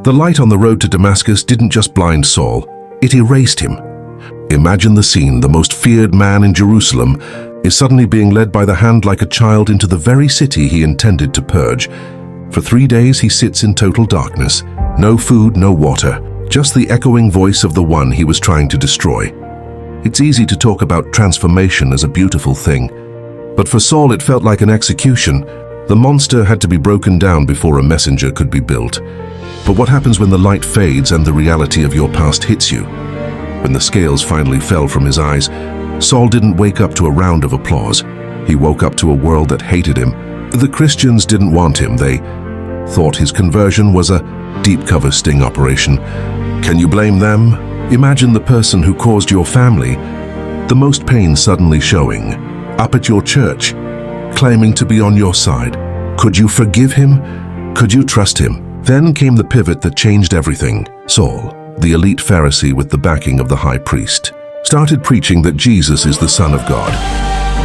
The light on the road to Damascus didn't just blind Saul, it erased him. Imagine the scene. The most feared man in Jerusalem is suddenly being led by the hand like a child into the very city he intended to purge. For 3 days he sits in total darkness. No food, no water, just the echoing voice of the one he was trying to destroy. It's easy to talk about transformation as a beautiful thing, but for Saul it felt like an execution. The monster had to be broken down before a messenger could be built. But what happens when the light fades and the reality of your past hits you? When the scales finally fell from his eyes, Saul didn't wake up to a round of applause. He woke up to a world that hated him. The Christians didn't want him. They thought his conversion was a deep-cover sting operation. Can you blame them? Imagine the person who caused your family the most pain suddenly showing up at your church, claiming to be on your side. Could you forgive him? Could you trust him? Then came the pivot that changed everything. Saul, the elite Pharisee with the backing of the high priest, started preaching that Jesus is the Son of God.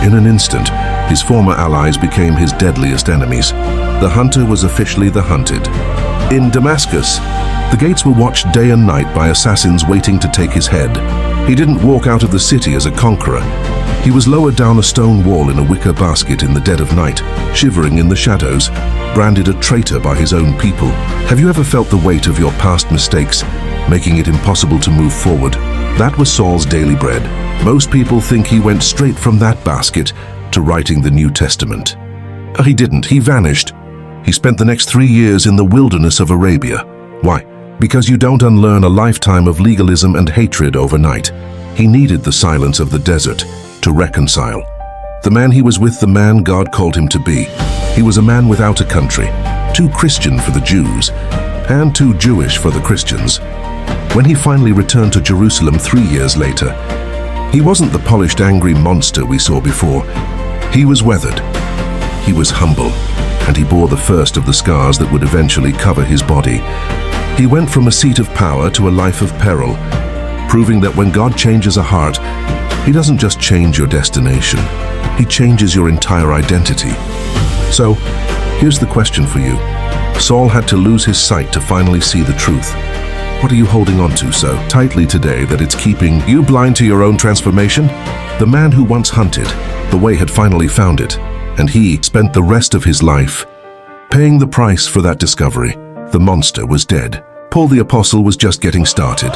In an instant, his former allies became his deadliest enemies. The hunter was officially the hunted. In Damascus, the gates were watched day and night by assassins waiting to take his head. He didn't walk out of the city as a conqueror. He was lowered down a stone wall in a wicker basket in the dead of night, shivering in the shadows, branded a traitor by his own people. Have you ever felt the weight of your past mistakes, making it impossible to move forward? That was Saul's daily bread. Most people think he went straight from that basket to writing the New Testament. He didn't. He vanished. He spent the next 3 years in the wilderness of Arabia. Why? Because you don't unlearn a lifetime of legalism and hatred overnight. He needed the silence of the desert to reconcile. The man he was with, the man God called him to be. He was a man without a country, too Christian for the Jews, and too Jewish for the Christians. When he finally returned to Jerusalem 3 years later, he wasn't the polished, angry monster we saw before. He was weathered. He was humble, and he bore the first of the scars that would eventually cover his body. He went from a seat of power to a life of peril, proving that when God changes a heart, He doesn't just change your destination, He changes your entire identity. So, here's the question for you. Saul had to lose his sight to finally see the truth. What are you holding on to so tightly today that it's keeping you blind to your own transformation? The man who once hunted, the way had finally found it, and he spent the rest of his life paying the price for that discovery. The monster was dead. Paul the Apostle was just getting started.